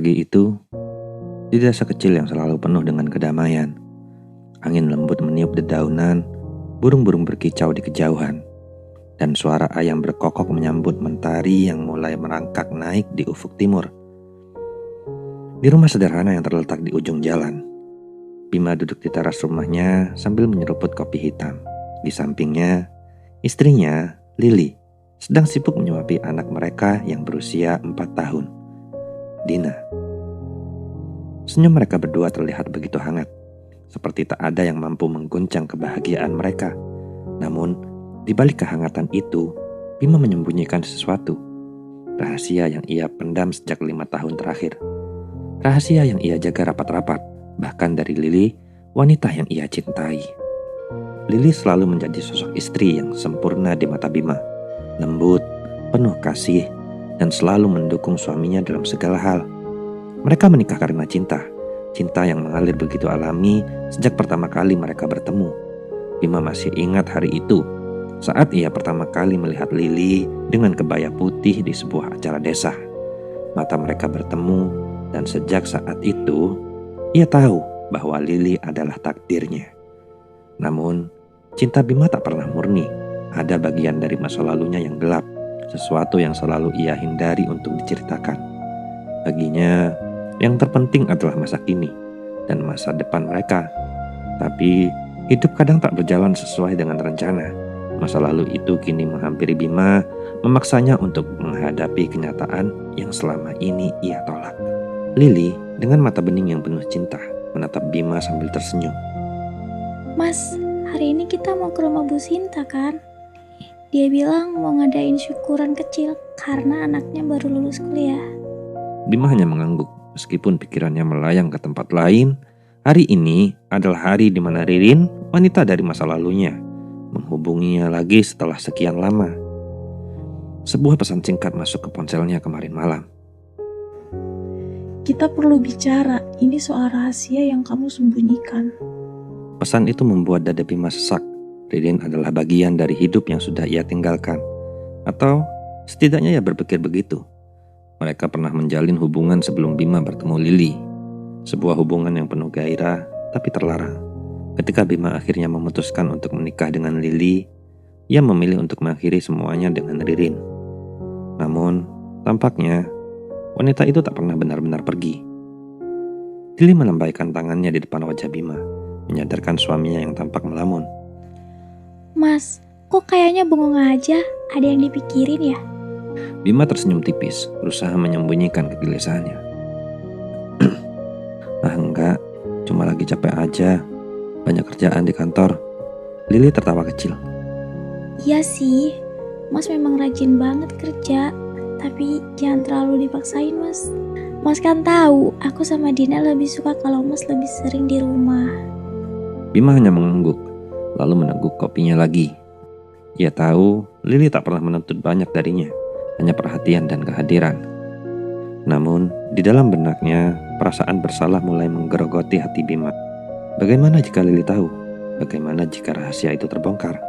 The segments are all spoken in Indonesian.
Pagi itu, di desa kecil yang selalu penuh dengan kedamaian, angin lembut meniup dedaunan, burung-burung berkicau di kejauhan, dan suara ayam berkokok menyambut mentari yang mulai merangkak naik di ufuk timur. Di rumah sederhana yang terletak di ujung jalan, Bima duduk di teras rumahnya sambil menyeruput kopi hitam. Di sampingnya, istrinya, Lili, sedang sibuk menyuapi anak mereka yang berusia 4 tahun, Dina. Senyum mereka berdua terlihat begitu hangat, seperti tak ada yang mampu mengguncang kebahagiaan mereka. Namun, di balik kehangatan itu, Bima menyembunyikan sesuatu. Rahasia yang ia pendam sejak 5 tahun terakhir. Rahasia yang ia jaga rapat-rapat, bahkan dari Lili, wanita yang ia cintai. Lili selalu menjadi sosok istri yang sempurna di mata Bima. Lembut, penuh kasih, dan selalu mendukung suaminya dalam segala hal. Mereka menikah karena cinta. Cinta yang mengalir begitu alami sejak pertama kali mereka bertemu. Bima masih ingat hari itu, saat ia pertama kali melihat Lili dengan kebaya putih di sebuah acara desa. Mata mereka bertemu, dan sejak saat itu, ia tahu bahwa Lili adalah takdirnya. Namun, cinta Bima tak pernah murni. Ada bagian dari masa lalunya yang gelap, sesuatu yang selalu ia hindari untuk diceritakan. Baginya, yang terpenting adalah masa kini dan masa depan mereka. Tapi, hidup kadang tak berjalan sesuai dengan rencana. Masa lalu itu kini menghampiri Bima, memaksanya untuk menghadapi kenyataan yang selama ini ia tolak. Lili dengan mata bening yang penuh cinta menatap Bima sambil tersenyum. Mas, hari ini kita mau ke rumah Bu Sinta kan? Dia bilang mau ngadain syukuran kecil karena anaknya baru lulus kuliah. Bima hanya mengangguk meskipun pikirannya melayang ke tempat lain. Hari ini adalah hari di mana Ririn, wanita dari masa lalunya, menghubunginya lagi setelah sekian lama. Sebuah pesan singkat masuk ke ponselnya kemarin malam. Kita perlu bicara, ini soal rahasia yang kamu sembunyikan. Pesan itu membuat dada Bima sesak. Ririn adalah bagian dari hidup yang sudah ia tinggalkan. Atau setidaknya ia berpikir begitu. Mereka pernah menjalin hubungan sebelum Bima bertemu Lili. Sebuah hubungan yang penuh gairah tapi terlarang. Ketika Bima akhirnya memutuskan untuk menikah dengan Lili, ia memilih untuk mengakhiri semuanya dengan Ririn. Namun, tampaknya wanita itu tak pernah benar-benar pergi. Lili melambaikan tangannya di depan wajah Bima, menyadarkan suaminya yang tampak melamun. Mas, kok kayaknya bengong aja? Ada yang dipikirin ya? Bima tersenyum tipis, berusaha menyembunyikan kegelisahannya. Enggak, cuma lagi capek aja. Banyak kerjaan di kantor. Lili tertawa kecil. Iya sih, Mas memang rajin banget kerja. Tapi jangan terlalu dipaksain, Mas. Mas kan tahu, aku sama Dina lebih suka kalau Mas lebih sering di rumah. Bima hanya mengangguk, lalu meneguk kopinya lagi. Ia tahu Lili tak pernah menuntut banyak darinya, hanya perhatian dan kehadiran. Namun, di dalam benaknya, perasaan bersalah mulai menggerogoti hati Bima. Bagaimana jika Lili tahu? Bagaimana jika rahasia itu terbongkar?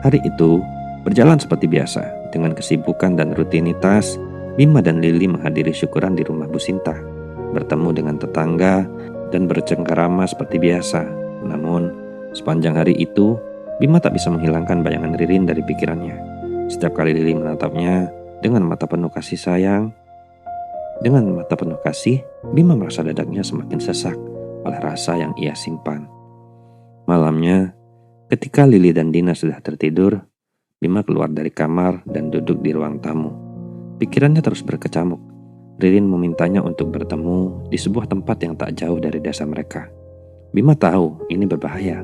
Hari itu berjalan seperti biasa. Dengan kesibukan dan rutinitas, Bima dan Lili menghadiri syukuran di rumah Bu Sinta, bertemu dengan tetangga, dan bercengkarama seperti biasa. Namun, sepanjang hari itu, Bima tak bisa menghilangkan bayangan Ririn dari pikirannya. Setiap kali Lili menatapnya dengan mata penuh kasih sayang, Bima merasa dadanya semakin sesak oleh rasa yang ia simpan. Malamnya, ketika Lili dan Dina sudah tertidur, Bima keluar dari kamar dan duduk di ruang tamu. Pikirannya terus berkecamuk. Ririn memintanya untuk bertemu di sebuah tempat yang tak jauh dari desa mereka. Bima tahu ini berbahaya.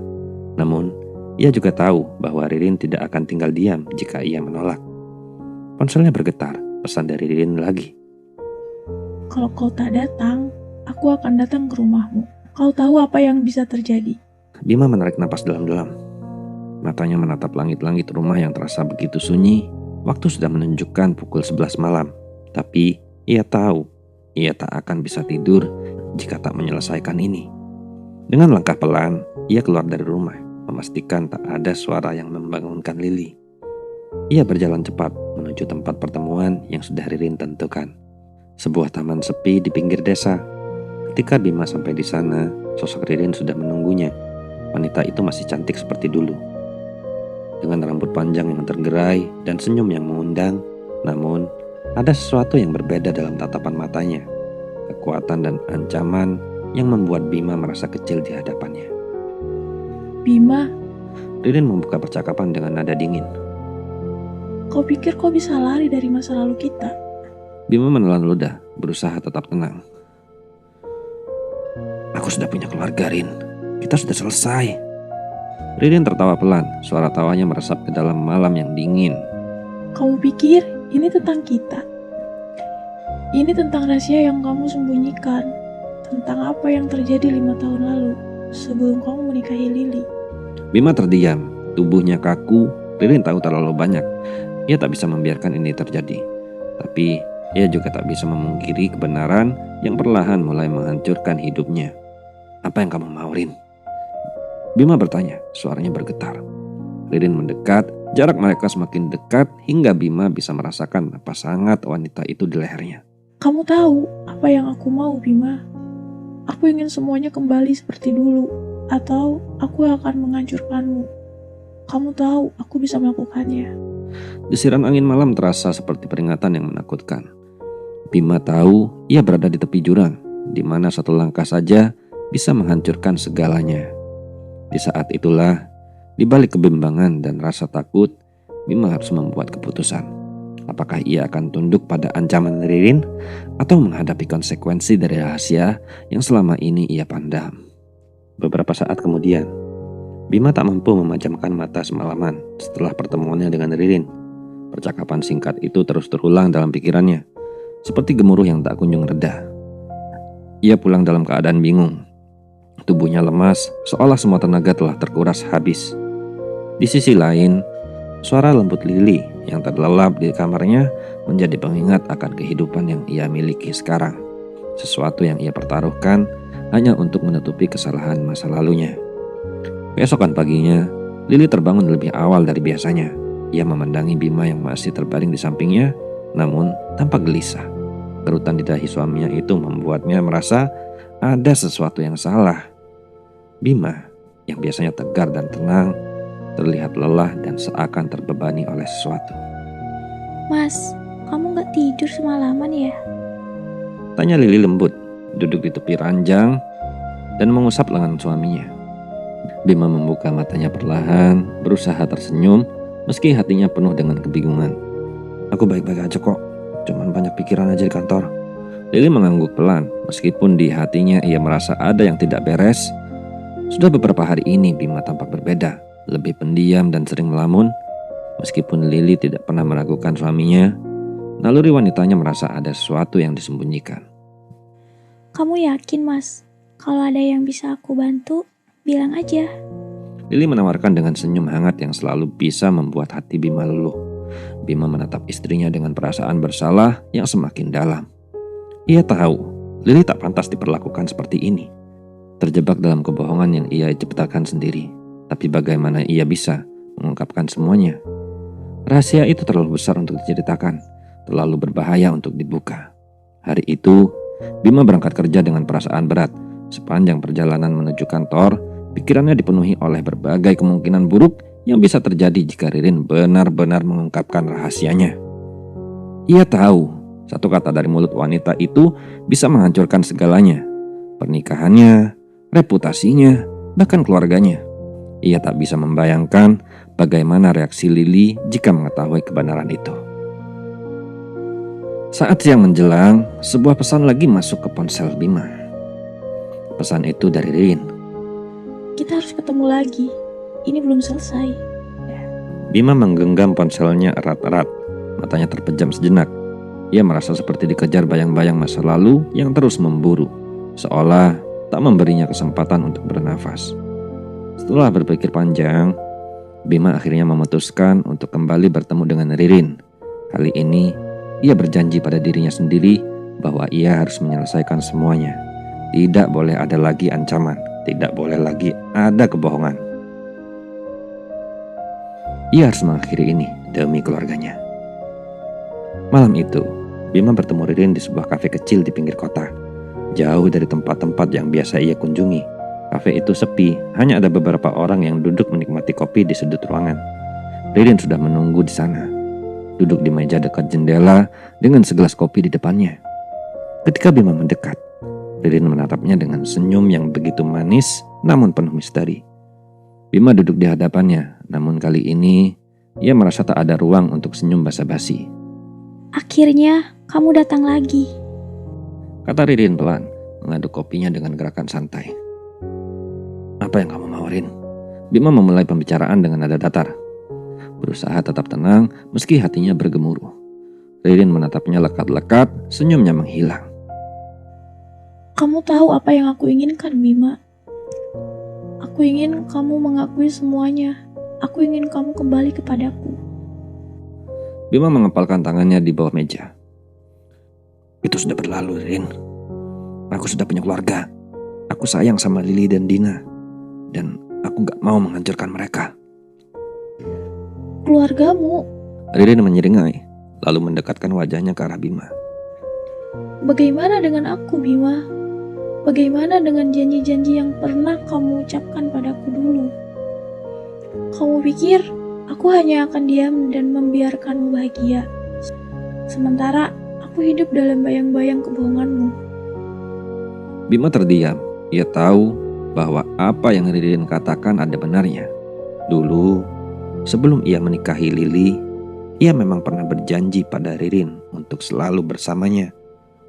Namun, ia juga tahu bahwa Ririn tidak akan tinggal diam jika ia menolak. Ponselnya bergetar, pesan dari Ririn lagi. Kalau kau tak datang, aku akan datang ke rumahmu. Kau tahu apa yang bisa terjadi. Bima menarik napas dalam-dalam. Matanya menatap langit-langit rumah yang terasa begitu sunyi. Waktu sudah menunjukkan pukul 11 malam. Tapi ia tahu ia tak akan bisa tidur jika tak menyelesaikan ini. Dengan langkah pelan, ia keluar dari rumah, memastikan tak ada suara yang membangunkan Lili. Ia berjalan cepat menuju tempat pertemuan yang sudah Ririn tentukan. sebuah taman sepi di pinggir desa. Ketika Bima sampai di sana, sosok Ririn sudah menunggunya. Wanita itu masih cantik seperti dulu, dengan rambut panjang yang tergerai dan senyum yang mengundang. Namun, ada sesuatu yang berbeda dalam tatapan matanya, kekuatan dan ancaman yang membuat Bima merasa kecil di hadapannya. Bima, Ririn membuka percakapan dengan nada dingin. kau pikir kau bisa lari dari masa lalu kita? Bima menelan ludah, berusaha tetap tenang. Aku sudah punya keluarga, Rin. Kita sudah selesai. Ririn tertawa pelan, suara tawanya meresap ke dalam malam yang dingin. Kamu pikir ini tentang kita? Ini tentang rahasia yang kamu sembunyikan. Tentang apa yang terjadi 5 tahun lalu, sebelum kamu menikahi Lily. Bima terdiam, tubuhnya kaku. Ririn tahu terlalu banyak. Ia tak bisa membiarkan ini terjadi. Tapi ia juga tak bisa memungkiri kebenaran yang perlahan mulai menghancurkan hidupnya. Apa yang kamu mau, Rin? Bima bertanya, suaranya bergetar. Ririn mendekat, jarak mereka semakin dekat hingga Bima bisa merasakan napas hangat wanita itu di lehernya. Kamu tahu apa yang aku mau, Bima? Aku ingin semuanya kembali seperti dulu, atau aku akan menghancurkanmu. Kamu tahu aku bisa melakukannya. Desiran angin malam terasa seperti peringatan yang menakutkan. Bima tahu ia berada di tepi jurang, di mana satu langkah saja bisa menghancurkan segalanya. Di saat itulah, di balik kebimbangan dan rasa takut, Bima harus membuat keputusan. Apakah ia akan tunduk pada ancaman Ririn atau menghadapi konsekuensi dari rahasia yang selama ini ia pandam. Beberapa saat kemudian, Bima tak mampu memejamkan mata semalaman setelah pertemuannya dengan Ririn. Percakapan singkat itu terus terulang dalam pikirannya, seperti gemuruh yang tak kunjung reda. Ia pulang dalam keadaan bingung. Tubuhnya lemas, seolah semua tenaga telah terkuras habis. Di sisi lain, suara lembut Lily yang terlelap di kamarnya menjadi pengingat akan kehidupan yang ia miliki sekarang. Sesuatu yang ia pertaruhkan hanya untuk menutupi kesalahan masa lalunya. Keesokan paginya, Lily terbangun lebih awal dari biasanya. Ia memandangi Bima yang masih terbaring di sampingnya, namun tampak gelisah. Kerutan di dahi suaminya itu membuatnya merasa ada sesuatu yang salah. Bima, yang biasanya tegar dan tenang, terlihat lelah dan seakan terbebani oleh sesuatu. Mas, kamu gak tidur semalaman ya? Tanya Lily lembut, duduk di tepi ranjang dan mengusap lengan suaminya. Bima membuka matanya perlahan, berusaha tersenyum meski hatinya penuh dengan kebingungan. Aku baik-baik aja kok, cuman banyak pikiran aja di kantor. Lily mengangguk pelan, meskipun di hatinya ia merasa ada yang tidak beres. Sudah beberapa hari ini Bima tampak berbeda, lebih pendiam dan sering melamun. Meskipun Lily tidak pernah meragukan suaminya, naluri wanitanya merasa ada sesuatu yang disembunyikan. Kamu yakin, Mas? Kalau ada yang bisa aku bantu, bilang aja. Lily menawarkan dengan senyum hangat yang selalu bisa membuat hati Bima luluh. Bima menatap istrinya dengan perasaan bersalah yang semakin dalam. Ia tahu Lily tak pantas diperlakukan seperti ini, terjebak dalam kebohongan yang ia ciptakan sendiri. Tapi bagaimana ia bisa mengungkapkan semuanya? Rahasia itu terlalu besar untuk diceritakan, terlalu berbahaya untuk dibuka. Hari itu, Bima berangkat kerja dengan perasaan berat. Sepanjang perjalanan menuju kantor, pikirannya dipenuhi oleh berbagai kemungkinan buruk yang bisa terjadi jika Ririn benar-benar mengungkapkan rahasianya. Ia tahu, satu kata dari mulut wanita itu bisa menghancurkan segalanya. Pernikahannya, reputasinya, bahkan keluarganya. Ia tak bisa membayangkan bagaimana reaksi Lily jika mengetahui kebenaran itu. Saat siang menjelang, sebuah pesan lagi masuk ke ponsel Bima. Pesan itu dari Ririn. Kita harus ketemu lagi. Ini belum selesai. Bima menggenggam ponselnya erat-erat. Matanya terpejam sejenak. Ia merasa seperti dikejar bayang-bayang masa lalu yang terus memburu, seolah tak memberinya kesempatan untuk bernafas. Setelah berpikir panjang, Bima akhirnya memutuskan untuk kembali bertemu dengan Ririn. Kali ini, ia berjanji pada dirinya sendiri bahwa ia harus menyelesaikan semuanya. Tidak boleh ada lagi ancaman, tidak boleh lagi ada kebohongan. Ia harus mengakhiri ini demi keluarganya. Malam itu, Bima bertemu Ririn di sebuah kafe kecil di pinggir kota, jauh dari tempat-tempat yang biasa ia kunjungi. Kafe itu sepi, hanya ada beberapa orang yang duduk menikmati kopi di sudut ruangan. Ririn sudah menunggu di sana, duduk di meja dekat jendela dengan segelas kopi di depannya. Ketika Bima mendekat, Ririn menatapnya dengan senyum yang begitu manis namun penuh misteri. Bima duduk di hadapannya, namun kali ini ia merasa tak ada ruang untuk senyum basa-basi. Akhirnya kamu datang lagi. Kata Ririn pelan, mengaduk kopinya dengan gerakan santai. Apa yang kamu mau, Rin? Bima memulai pembicaraan dengan nada datar, berusaha tetap tenang meski hatinya bergemuruh. Ririn menatapnya lekat-lekat, senyumnya menghilang. Kamu tahu apa yang aku inginkan, Bima? Aku ingin kamu mengakui semuanya. Aku ingin kamu kembali kepadaku. Bima mengepalkan tangannya di bawah meja. Itu sudah berlalu, Rin. Aku sudah punya keluarga. Aku sayang sama Lily dan Dina. Dan aku gak mau menghancurkan mereka. Keluargamu? Ririn menyeringai, lalu mendekatkan wajahnya ke arah Bima. Bagaimana dengan aku, Bima? Bagaimana dengan janji-janji yang pernah kamu ucapkan padaku dulu? Kamu pikir aku hanya akan diam dan membiarkanmu bahagia? Sementara aku hidup dalam bayang-bayang kebohonganmu. Bima terdiam. Ia tahu bahwa apa yang Ririn katakan ada benarnya. Dulu, sebelum ia menikahi Lily, ia memang pernah berjanji pada Ririn untuk selalu bersamanya.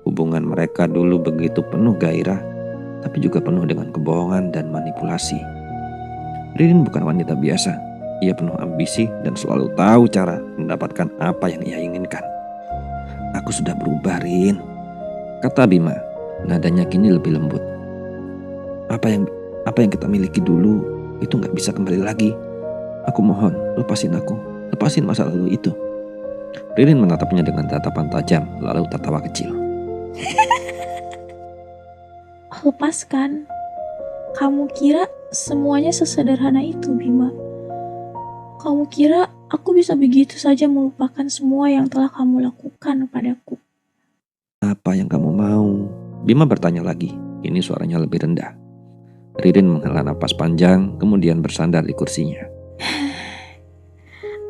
Hubungan mereka dulu begitu penuh gairah, tapi juga penuh dengan kebohongan dan manipulasi. Ririn bukan wanita biasa. Ia penuh ambisi dan selalu tahu cara mendapatkan apa yang ia inginkan. Aku sudah berubah, Rin, kata Bima. Nadanya kini lebih lembut. Apa yang kita miliki dulu itu gak bisa kembali lagi. Aku mohon, lepasin aku. Lepasin masa lalu itu. Ririn menatapnya dengan tatapan tajam, lalu tertawa kecil. Lepaskan. Kamu kira semuanya sesederhana itu, Bima? Kamu kira aku bisa begitu saja melupakan semua yang telah kamu lakukan padaku? Apa yang kamu mau? Bima bertanya lagi. Ini suaranya lebih rendah. Ririn menghela napas panjang, kemudian bersandar di kursinya.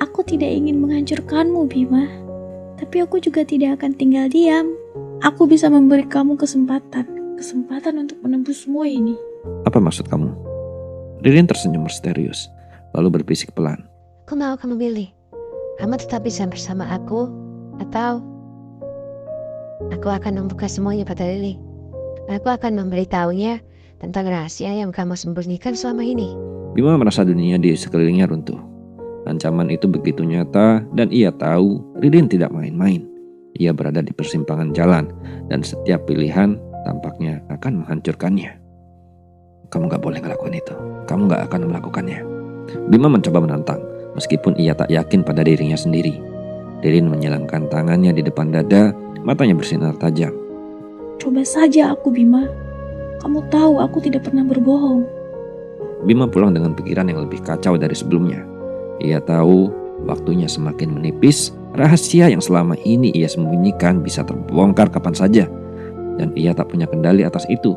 Aku tidak ingin menghancurkanmu, Bima. Tapi aku juga tidak akan tinggal diam. Aku bisa memberi kamu kesempatan untuk menembus semua ini. Apa maksud kamu? Ririn tersenyum misterius, lalu berbisik pelan. Aku mau kamu pilih. Kamu tetap bisa bersama aku, atau aku akan membuka semuanya pada Lily. Aku akan memberitahunya tentang rahasia yang kamu sembunyikan selama ini. Bima merasa dunia di sekelilingnya runtuh. Ancaman itu begitu nyata dan ia tahu Ririn tidak main-main. Ia berada di persimpangan jalan dan setiap pilihan tampaknya akan menghancurkannya. Kamu gak boleh ngelakuin itu. Kamu gak akan melakukannya. Bima mencoba menantang meskipun ia tak yakin pada dirinya sendiri. Ririn menyilangkan tangannya di depan dada, matanya bersinar tajam. Coba saja aku, Bima. Kamu tahu aku tidak pernah berbohong. Bima pulang dengan pikiran yang lebih kacau dari sebelumnya. Ia tahu waktunya semakin menipis, rahasia yang selama ini ia sembunyikan bisa terbongkar kapan saja. Dan ia tak punya kendali atas itu.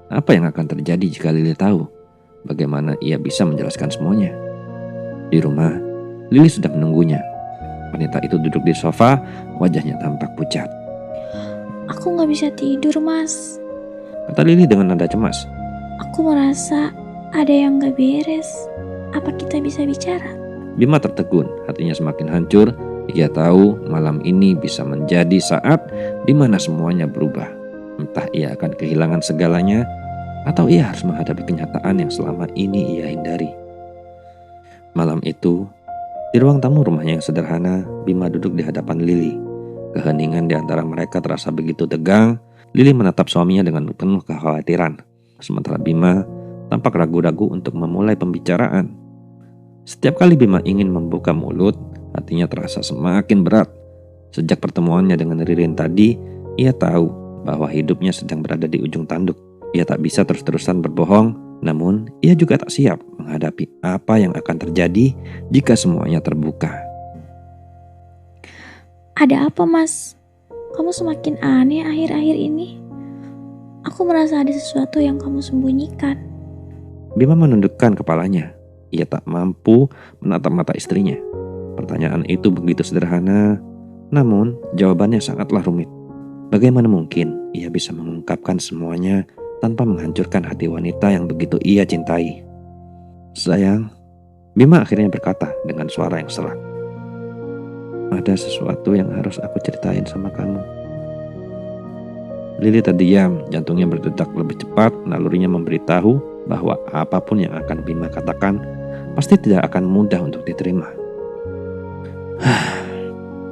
Apa yang akan terjadi jika Lily tahu? Bagaimana ia bisa menjelaskan semuanya? Di rumah, Lily sudah menunggunya. Wanita itu duduk di sofa, wajahnya tampak pucat. Aku gak bisa tidur, Mas. Kata Lily dengan nada cemas. Aku merasa ada yang gak beres. Apa kita bisa bicara? Bima tertegun, hatinya semakin hancur. Ia tahu malam ini bisa menjadi saat di mana semuanya berubah. Entah ia akan kehilangan segalanya, atau ia harus menghadapi kenyataan yang selama ini ia hindari. Malam itu, di ruang tamu rumahnya yang sederhana, Bima duduk di hadapan Lily. Keheningan di antara mereka terasa begitu tegang. Lily menatap suaminya dengan penuh kekhawatiran. Sementara Bima tampak ragu-ragu untuk memulai pembicaraan. Setiap kali Bima ingin membuka mulut, hatinya terasa semakin berat. Sejak pertemuannya dengan Ririn tadi, ia tahu bahwa hidupnya sedang berada di ujung tanduk. Ia tak bisa terus-terusan berbohong, namun ia juga tak siap menghadapi apa yang akan terjadi jika semuanya terbuka. Ada apa, Mas? kamu semakin aneh akhir-akhir ini. Aku merasa ada sesuatu yang kamu sembunyikan. Bima menundukkan kepalanya. Ia tak mampu menatap mata istrinya. Pertanyaan itu begitu sederhana, namun jawabannya sangatlah rumit. Bagaimana mungkin ia bisa mengungkapkan semuanya tanpa menghancurkan hati wanita yang begitu ia cintai? Sayang, Bima akhirnya berkata dengan suara yang serak. Ada sesuatu yang harus aku ceritain sama kamu. Lili terdiam, jantungnya berdetak lebih cepat, nalurinya memberitahu bahwa apapun yang akan Bima katakan pasti tidak akan mudah untuk diterima.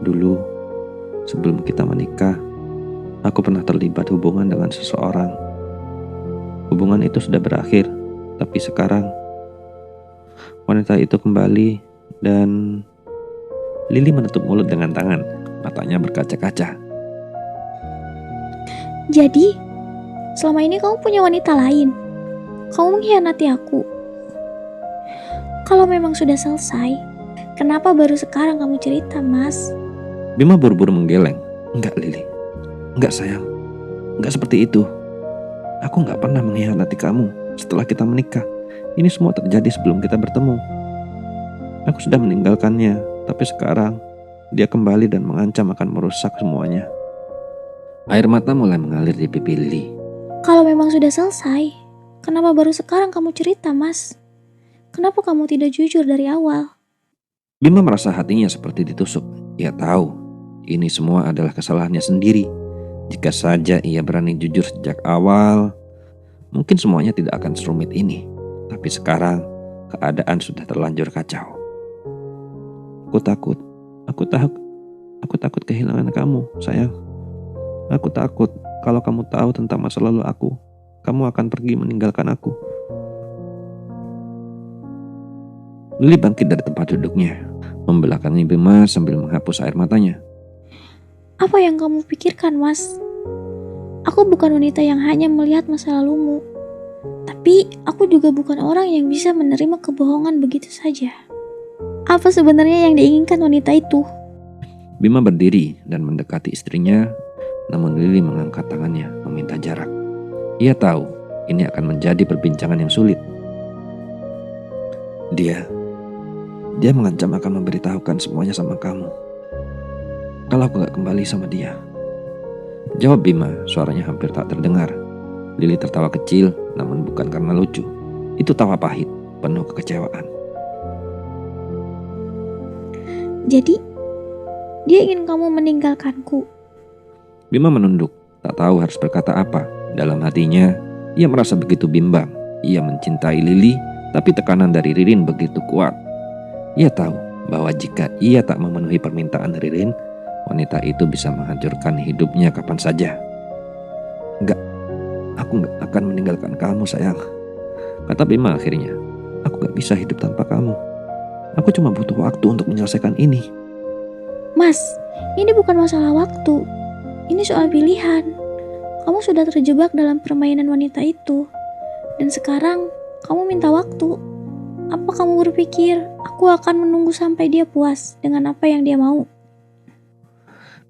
Dulu, sebelum kita menikah, aku pernah terlibat hubungan dengan seseorang. Hubungan itu sudah berakhir, tapi sekarang wanita itu kembali dan Lili menutup mulut dengan tangan, matanya berkaca-kaca. Jadi, selama ini kamu punya wanita lain. Kamu mengkhianati aku. Kalau memang sudah selesai, kenapa baru sekarang kamu cerita, Mas? Bima buru-buru menggeleng. Enggak, Lili. Enggak, sayang. Enggak seperti itu. Aku enggak pernah mengkhianati kamu setelah kita menikah. Ini semua terjadi sebelum kita bertemu. Aku sudah meninggalkannya, tapi sekarang dia kembali dan mengancam akan merusak semuanya. Air mata mulai mengalir di pipi Lili. Kalau memang sudah selesai, kenapa baru sekarang kamu cerita, Mas? Kenapa kamu tidak jujur dari awal? Bima merasa hatinya seperti ditusuk. Ia tahu ini semua adalah kesalahannya sendiri. Jika saja ia berani jujur sejak awal, mungkin semuanya tidak akan serumit ini. Tapi sekarang keadaan sudah terlanjur kacau. Aku takut kehilangan kamu, sayang. Aku takut kalau kamu tahu tentang masa lalu aku, kamu akan pergi meninggalkan aku. Lili bangkit dari tempat duduknya, membelakangi Bima sambil menghapus air matanya. Apa yang kamu pikirkan, Mas? Aku bukan wanita yang hanya melihat masa lalumu. Tapi aku juga bukan orang yang bisa menerima kebohongan begitu saja. Apa sebenarnya yang diinginkan wanita itu? Bima berdiri dan mendekati istrinya, namun Lili mengangkat tangannya meminta jarak. Ia tahu ini akan menjadi perbincangan yang sulit. Dia mengancam akan memberitahukan semuanya sama kamu kalau aku gak kembali sama dia. Jawab Bima, suaranya hampir tak terdengar. Lili tertawa kecil, namun bukan karena lucu. Itu tawa pahit, penuh kekecewaan. Jadi, dia ingin kamu meninggalkanku. Bima menunduk, tak tahu harus berkata apa. Dalam hatinya, ia merasa begitu bimbang. Ia mencintai Lili, tapi tekanan dari Ririn begitu kuat. Ia tahu bahwa jika ia tak memenuhi permintaan Ririn, wanita itu bisa menghancurkan hidupnya kapan saja. Aku gak akan meninggalkan kamu, sayang, kata Bima akhirnya. Aku gak bisa hidup tanpa kamu. Aku cuma butuh waktu untuk menyelesaikan ini. Mas, ini bukan masalah waktu. Ini soal pilihan. Kamu sudah terjebak dalam permainan wanita itu. Dan sekarang kamu minta waktu. Apa kamu berpikir aku akan menunggu sampai dia puas dengan apa yang dia mau?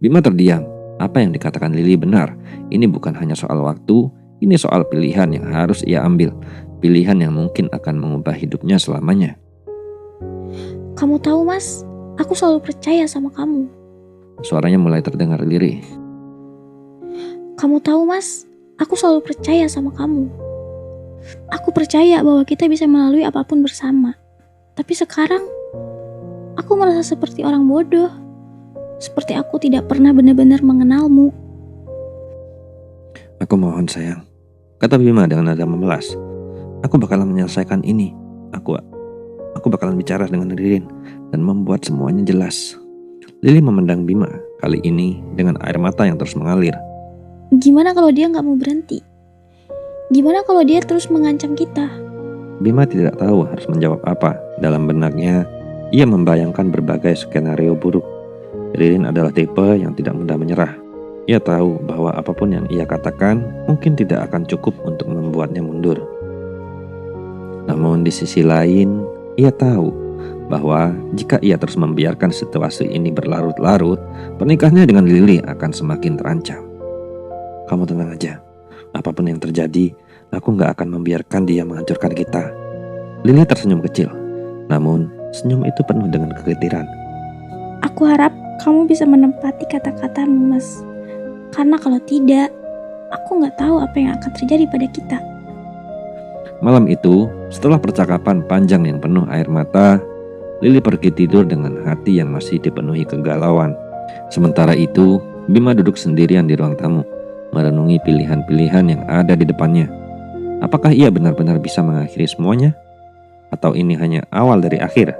Bima terdiam. Apa yang dikatakan Lili benar. Ini bukan hanya soal waktu. Ini soal pilihan yang harus ia ambil. Pilihan yang mungkin akan mengubah hidupnya selamanya. Kamu tahu, Mas, aku selalu percaya sama kamu. Suaranya mulai terdengar lirih. Kamu tahu, Mas, aku selalu percaya sama kamu. Aku percaya bahwa kita bisa melalui apapun bersama. Tapi sekarang, aku merasa seperti orang bodoh. Seperti aku tidak pernah benar-benar mengenalmu. Aku mohon, sayang, kata Bima dengan nada memelas. Aku bakalan menyelesaikan ini. Aku bakalan bicara dengan Ririn dan membuat semuanya jelas. Lili memandang Bima, kali ini dengan air mata yang terus mengalir. Gimana kalau dia gak mau berhenti? Gimana kalau dia terus mengancam kita? Bima tidak tahu harus menjawab apa. Dalam benaknya, ia membayangkan berbagai skenario buruk. Ririn adalah tipe yang tidak mudah menyerah. Ia tahu bahwa apapun yang ia katakan mungkin tidak akan cukup untuk membuatnya mundur. Namun di sisi lain, ia tahu bahwa jika ia terus membiarkan situasi ini berlarut-larut, pernikahannya dengan Lily akan semakin terancam. Kamu tenang aja, apapun yang terjadi, aku gak akan membiarkan dia menghancurkan kita. Lily tersenyum kecil, namun senyum itu penuh dengan kekhawatiran. Aku harap kamu bisa menempati kata-katamu, Mas. Karena kalau tidak, aku nggak tahu apa yang akan terjadi pada kita. Malam itu, setelah percakapan panjang yang penuh air mata, Lily pergi tidur dengan hati yang masih dipenuhi kegalauan. Sementara itu, Bima duduk sendirian di ruang tamu, merenungi pilihan-pilihan yang ada di depannya. Apakah ia benar-benar bisa mengakhiri semuanya? Atau ini hanya awal dari akhir?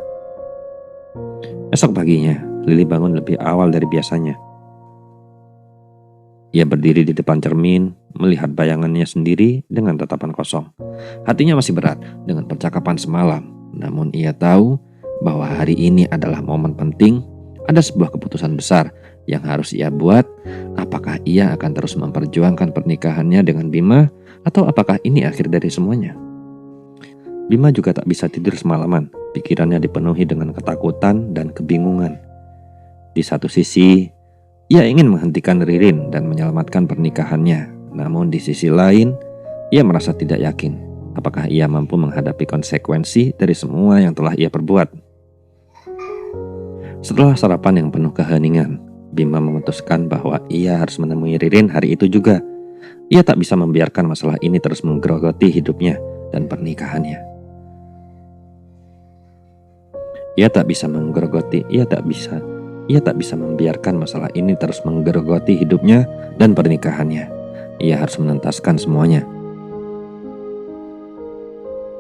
Esok paginya, Lily bangun lebih awal dari biasanya. Ia berdiri di depan cermin, melihat bayangannya sendiri dengan tatapan kosong. Hatinya masih berat dengan percakapan semalam, namun ia tahu bahwa hari ini adalah momen penting. Ada sebuah keputusan besar yang harus ia buat. Apakah ia akan terus memperjuangkan pernikahannya dengan Bima, atau apakah ini akhir dari semuanya? Bima juga tak bisa tidur semalaman. Pikirannya dipenuhi dengan ketakutan dan kebingungan. Di satu sisi, ia ingin menghentikan Ririn dan menyelamatkan pernikahannya. Namun di sisi lain, ia merasa tidak yakin apakah ia mampu menghadapi konsekuensi dari semua yang telah ia perbuat. Setelah sarapan yang penuh keheningan, Bima memutuskan bahwa ia harus menemui Ririn hari itu juga. Ia tak bisa membiarkan masalah ini terus menggerogoti hidupnya dan pernikahannya. Ia tak bisa membiarkan masalah ini terus menggerogoti hidupnya dan pernikahannya. Ia harus menuntaskan semuanya.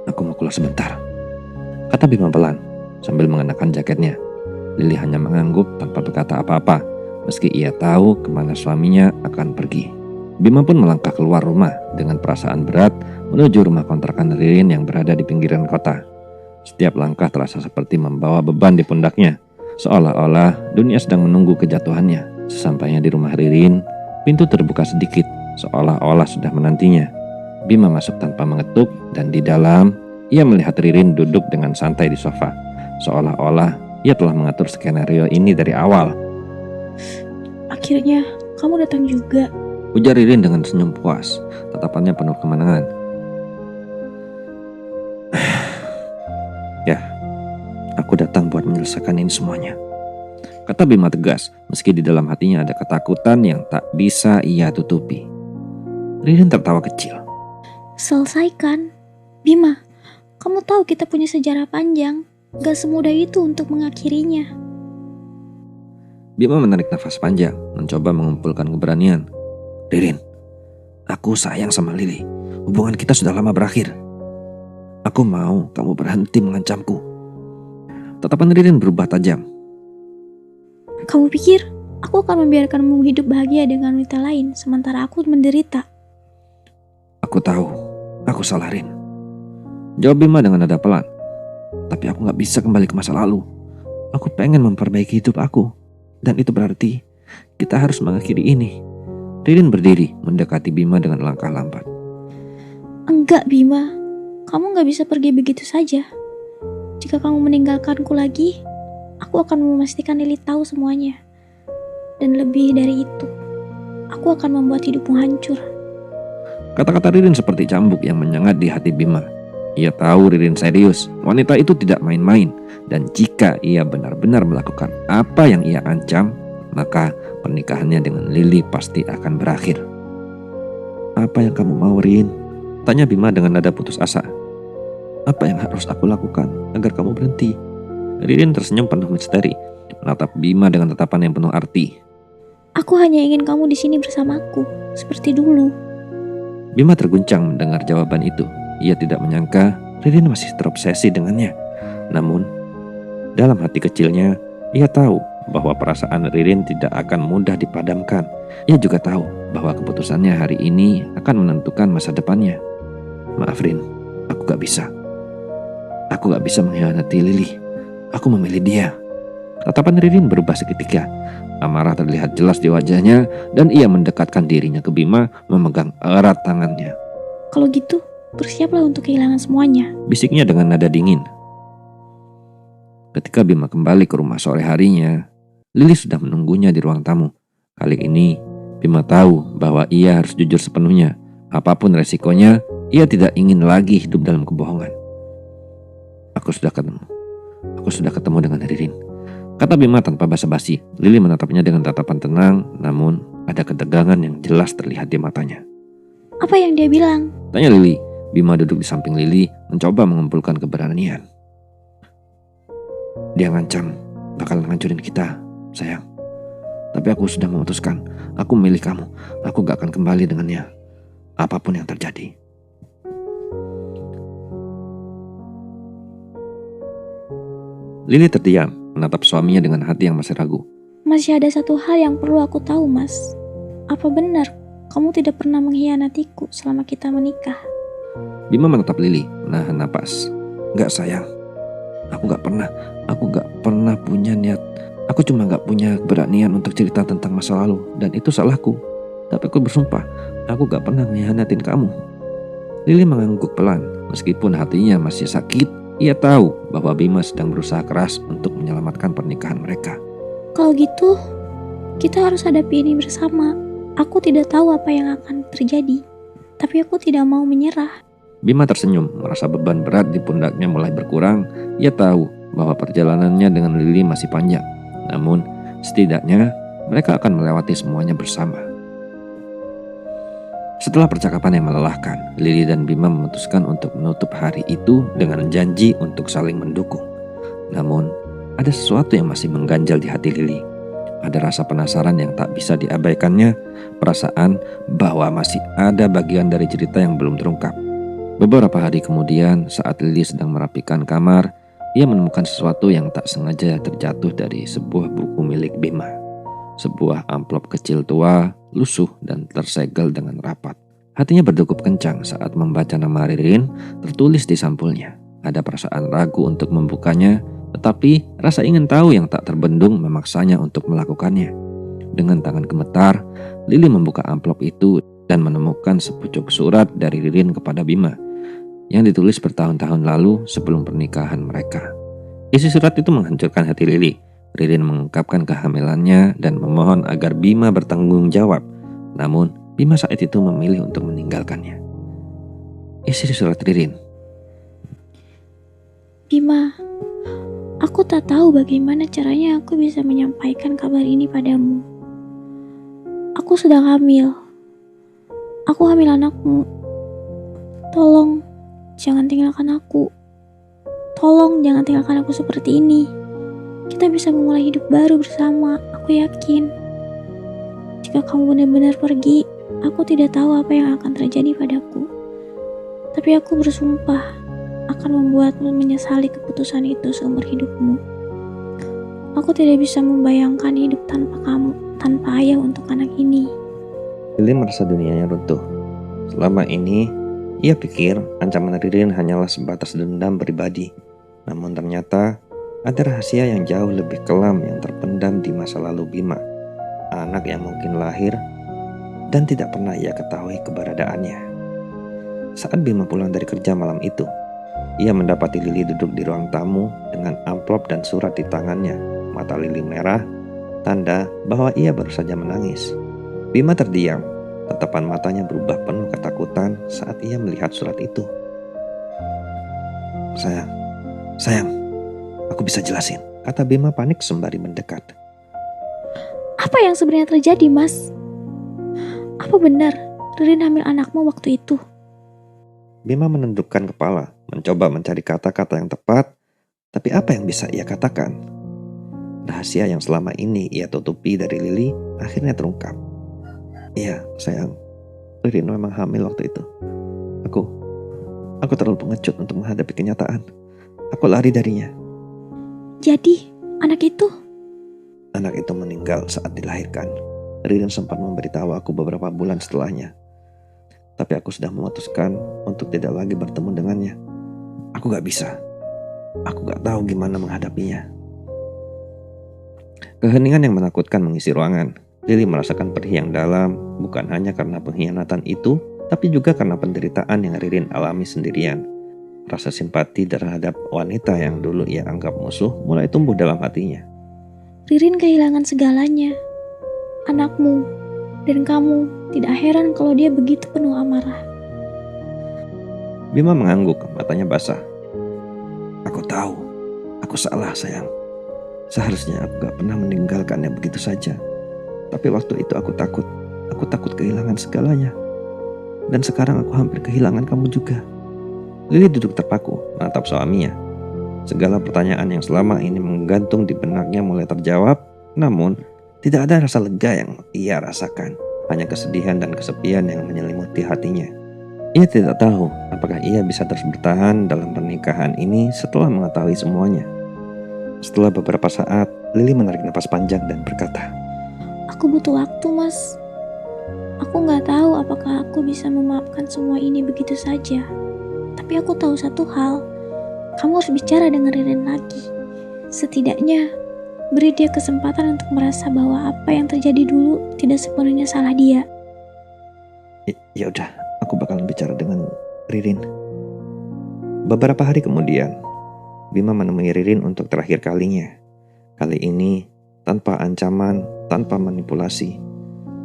Aku mau keluar sebentar, kata Bima pelan sambil mengenakan jaketnya. Lily hanya mengangguk tanpa berkata apa-apa, meski ia tahu kemana suaminya akan pergi. Bima pun melangkah keluar rumah dengan perasaan berat menuju rumah kontrakan Ririn yang berada di pinggiran kota. Setiap langkah terasa seperti membawa beban di pundaknya, seolah-olah dunia sedang menunggu kejatuhannya. Sesampainya di rumah Ririn, pintu terbuka sedikit, seolah-olah sudah menantinya. Bima masuk tanpa mengetuk, dan di dalam, ia melihat Ririn duduk dengan santai di sofa, seolah-olah ia telah mengatur skenario ini dari awal. Akhirnya, kamu datang juga. Ujar Ririn dengan senyum puas, tatapannya penuh kemenangan. Ya, aku datang buat menyelesaikan ini semuanya, kata Bima tegas, meski di dalam hatinya ada ketakutan yang tak bisa ia tutupi. Ririn tertawa kecil. Selesaikan. Bima, kamu tahu kita punya sejarah panjang. Gak semudah itu untuk mengakhirinya. Bima menarik nafas panjang, mencoba mengumpulkan keberanian. Ririn, aku sayang sama Lily. Hubungan kita sudah lama berakhir. Aku mau kamu berhenti mengancamku. Tatapan Ririn berubah tajam. Kamu pikir aku akan membiarkanmu hidup bahagia dengan wanita lain sementara aku menderita? Aku tahu, aku salah, Rin. Jawab Bima dengan nada pelan. Tapi aku gak bisa kembali ke masa lalu. Aku pengen memperbaiki hidup aku. Dan itu berarti kita harus mengakhiri ini. Ririn berdiri mendekati Bima dengan langkah lambat. Enggak, Bima. Kamu gak bisa pergi begitu saja. Jika kamu meninggalkanku lagi, aku akan memastikan Lily tahu semuanya. Dan lebih dari itu, aku akan membuat hidupmu hancur. Kata-kata Ririn seperti cambuk yang menyengat di hati Bima. Ia tahu Ririn serius, wanita itu tidak main-main. Dan jika ia benar-benar melakukan apa yang ia ancam, maka pernikahannya dengan Lily pasti akan berakhir. Apa yang kamu mau, Rin? Tanya Bima dengan nada putus asa. Apa yang harus aku lakukan agar kamu berhenti? Ririn tersenyum penuh misteri, menatap Bima dengan tatapan yang penuh arti. Aku hanya ingin kamu di sini bersamaku, seperti dulu. Bima terguncang mendengar jawaban itu. Ia tidak menyangka Ririn masih terobsesi dengannya. Namun, dalam hati kecilnya, ia tahu bahwa perasaan Ririn tidak akan mudah dipadamkan. Ia juga tahu bahwa keputusannya hari ini akan menentukan masa depannya. Maaf, Rin, aku gak bisa. Aku gak bisa mengkhianati Lily. Aku memilih dia. Tatapan Ririn berubah seketika. Amarah terlihat jelas di wajahnya dan ia mendekatkan dirinya ke Bima, memegang erat tangannya. Kalau gitu, bersiaplah untuk kehilangan semuanya. Bisiknya dengan nada dingin. Ketika Bima kembali ke rumah sore harinya, Lili sudah menunggunya di ruang tamu. Kali ini, Bima tahu bahwa ia harus jujur sepenuhnya. Apapun resikonya, ia tidak ingin lagi hidup dalam kebohongan. Aku sudah ketemu dengan Ririn, kata Bima tanpa basa-basi. Lili menatapnya dengan tatapan tenang, namun ada ketegangan yang jelas terlihat di matanya. Apa yang dia bilang? Tanya Lili. Bima duduk di samping Lili, mencoba mengumpulkan keberanian. Dia ngancam bakal ngancurin kita, sayang. Tapi aku sudah memutuskan, aku memilih kamu. Aku gak akan kembali dengannya, apapun yang terjadi. Lili terdiam, menatap suaminya dengan hati yang masih ragu. Masih ada satu hal yang perlu aku tahu, Mas. Apa benar kamu tidak pernah mengkhianatiku selama kita menikah? Bima menatap Lili, menahan napas. Gak, sayang. Aku gak pernah punya niat. Aku cuma gak punya keberanian untuk cerita tentang masa lalu, dan itu salahku. Tapi aku bersumpah, aku gak pernah mengkhianatin kamu. Lili mengangguk pelan, meskipun hatinya masih sakit. Ia tahu bahwa Bima sedang berusaha keras untuk menyelamatkan pernikahan mereka. Kalau gitu, kita harus hadapi ini bersama. Aku tidak tahu apa yang akan terjadi, tapi aku tidak mau menyerah. Bima tersenyum, merasa beban berat di pundaknya mulai berkurang. Ia tahu bahwa perjalanannya dengan Lili masih panjang. Namun, setidaknya mereka akan melewati semuanya bersama. Setelah percakapan yang melelahkan, Lili dan Bima memutuskan untuk menutup hari itu dengan janji untuk saling mendukung. Namun, ada sesuatu yang masih mengganjal di hati Lili. Ada rasa penasaran yang tak bisa diabaikannya, perasaan bahwa masih ada bagian dari cerita yang belum terungkap. Beberapa hari kemudian, saat Lili sedang merapikan kamar, ia menemukan sesuatu yang tak sengaja terjatuh dari sebuah buku milik Bima. Sebuah amplop kecil tua, lusuh dan tersegel dengan rapat. Hatinya berdegup kencang saat membaca nama Ririn tertulis di sampulnya. Ada perasaan ragu untuk membukanya, tetapi rasa ingin tahu yang tak terbendung memaksanya untuk melakukannya. Dengan tangan gemetar, Lili membuka amplop itu dan menemukan sepucuk surat dari Ririn kepada Bima yang ditulis bertahun-tahun lalu sebelum pernikahan mereka. Isi surat itu menghancurkan hati Lili. Ririn mengungkapkan kehamilannya dan memohon agar Bima bertanggung jawab. Namun, Bima saat itu memilih untuk meninggalkannya. Isi surat Ririn. Bima, aku tak tahu bagaimana caranya aku bisa menyampaikan kabar ini padamu. Aku sedang hamil. Aku hamil anakmu. Tolong, jangan tinggalkan aku. Tolong jangan tinggalkan aku seperti ini. Kita bisa memulai hidup baru bersama, aku yakin. Jika kamu benar-benar pergi, aku tidak tahu apa yang akan terjadi padaku. Tapi aku bersumpah akan membuatmu menyesali keputusan itu seumur hidupmu. Aku tidak bisa membayangkan hidup tanpa kamu, tanpa ayah untuk anak ini. Lili merasa dunianya runtuh. Selama ini, ia pikir ancaman Ririn hanyalah sebatas dendam pribadi. Namun ternyata ada rahasia yang jauh lebih kelam yang terpendam di masa lalu Bima. Anak yang mungkin lahir dan tidak pernah ia ketahui keberadaannya. Saat Bima pulang dari kerja malam itu, ia mendapati Lili duduk di ruang tamu dengan amplop dan surat di tangannya. Mata Lili merah, tanda bahwa ia baru saja menangis. Bima terdiam, tatapan matanya berubah penuh ketakutan saat ia melihat surat itu. Sayang, aku bisa jelasin, kata Bima panik sembari mendekat. Apa yang sebenarnya terjadi, Mas? Apa benar Ririn hamil anakmu waktu itu? Bima menundukkan kepala, mencoba mencari kata-kata yang tepat, tapi apa yang bisa ia katakan? Rahasia yang selama ini ia tutupi dari Lili akhirnya terungkap. Iya, sayang, Ririn memang hamil waktu itu. Aku terlalu pengecut untuk menghadapi kenyataan. Aku lari darinya. Jadi, anak itu meninggal saat dilahirkan. Ririn sempat memberitahu aku beberapa bulan setelahnya. Tapi aku sudah memutuskan untuk tidak lagi bertemu dengannya. Aku gak bisa. Aku gak tahu gimana menghadapinya. Keheningan yang menakutkan mengisi ruangan. Lili merasakan perih yang dalam, bukan hanya karena pengkhianatan itu, tapi juga karena penderitaan yang Ririn alami sendirian. Rasa simpati terhadap wanita yang dulu ia anggap musuh mulai tumbuh dalam hatinya. Ririn kehilangan segalanya. Anakmu dan kamu, tidak heran kalau dia begitu penuh amarah. Bima mengangguk, matanya basah. Aku tahu, aku salah sayang. Seharusnya aku gak pernah meninggalkannya begitu saja. Tapi waktu itu aku takut kehilangan segalanya. Dan sekarang aku hampir kehilangan kamu juga. Lili duduk terpaku, menatap suaminya. Segala pertanyaan yang selama ini menggantung di benaknya mulai terjawab, namun tidak ada rasa lega yang ia rasakan. Hanya kesedihan dan kesepian yang menyelimuti hatinya. Ia tidak tahu apakah ia bisa terus bertahan dalam pernikahan ini setelah mengetahui semuanya. Setelah beberapa saat, Lili menarik napas panjang dan berkata, Aku butuh waktu, Mas. Aku gak tahu apakah aku bisa memaafkan semua ini begitu saja. Tapi aku tahu satu hal, kamu harus bicara dengan Ririn lagi. Setidaknya, beri dia kesempatan untuk merasa bahwa apa yang terjadi dulu tidak sepenuhnya salah dia. Ya udah, aku bakalan bicara dengan Ririn. Beberapa hari kemudian, Bima menemui Ririn untuk terakhir kalinya. Kali ini, tanpa ancaman, tanpa manipulasi.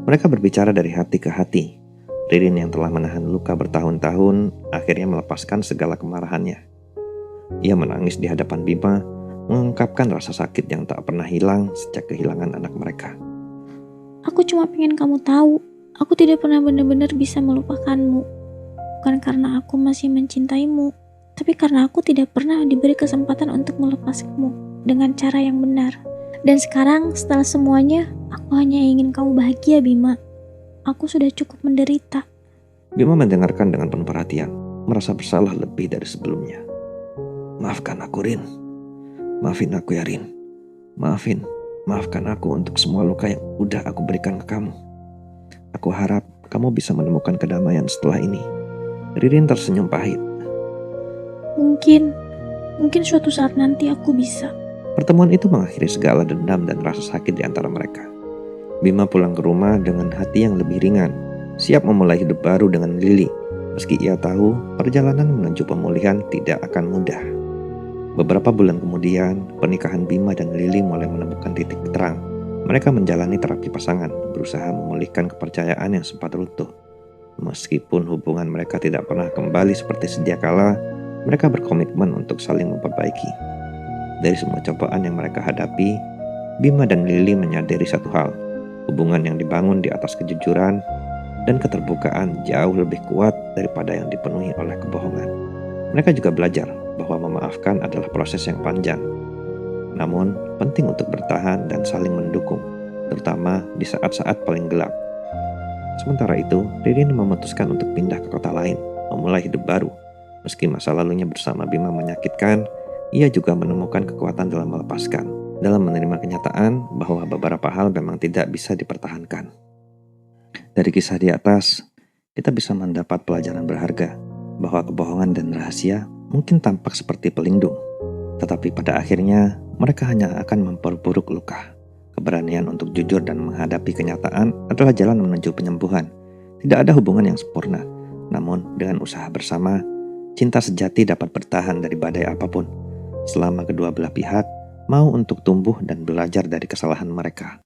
Mereka berbicara dari hati ke hati. Ririn yang telah menahan luka bertahun-tahun akhirnya melepaskan segala kemarahannya. Ia menangis di hadapan Bima, mengungkapkan rasa sakit yang tak pernah hilang sejak kehilangan anak mereka. Aku cuma pengen kamu tahu, aku tidak pernah benar-benar bisa melupakanmu. Bukan karena aku masih mencintaimu, tapi karena aku tidak pernah diberi kesempatan untuk melepaskanmu dengan cara yang benar. Dan sekarang setelah semuanya, aku hanya ingin kamu bahagia, Bima. Aku sudah cukup menderita. Bima mendengarkan dengan penuh perhatian, merasa bersalah lebih dari sebelumnya. Maafkan aku, Rin. Maafin aku ya, Rin. Maafkan aku untuk semua luka yang udah aku berikan ke kamu. Aku harap kamu bisa menemukan kedamaian setelah ini. Ririn tersenyum pahit. Mungkin suatu saat nanti aku bisa. Pertemuan itu mengakhiri segala dendam dan rasa sakit di antara mereka. Bima pulang ke rumah dengan hati yang lebih ringan, siap memulai hidup baru dengan Lili, meski ia tahu perjalanan menuju pemulihan tidak akan mudah. Beberapa bulan kemudian, pernikahan Bima dan Lili mulai menemukan titik terang. Mereka menjalani terapi pasangan, berusaha memulihkan kepercayaan yang sempat runtuh. Meskipun hubungan mereka tidak pernah kembali seperti sedia kala, mereka berkomitmen untuk saling memperbaiki. Dari semua cobaan yang mereka hadapi, Bima dan Lili menyadari satu hal. Hubungan yang dibangun di atas kejujuran dan keterbukaan jauh lebih kuat daripada yang dipenuhi oleh kebohongan. Mereka juga belajar bahwa memaafkan adalah proses yang panjang. Namun, penting untuk bertahan dan saling mendukung, terutama di saat-saat paling gelap. Sementara itu, Ririn memutuskan untuk pindah ke kota lain, memulai hidup baru. Meski masa lalunya bersama Bima menyakitkan, ia juga menemukan kekuatan dalam melepaskan. Dalam menerima kenyataan bahwa beberapa hal memang tidak bisa dipertahankan. Dari kisah di atas, kita bisa mendapat pelajaran berharga bahwa kebohongan dan rahasia mungkin tampak seperti pelindung, tetapi pada akhirnya mereka hanya akan memperburuk luka. Keberanian untuk jujur dan menghadapi kenyataan adalah jalan menuju penyembuhan. Tidak ada hubungan yang sempurna, namun dengan usaha bersama, cinta sejati dapat bertahan dari badai apapun, selama kedua belah pihak mau untuk tumbuh dan belajar dari kesalahan mereka.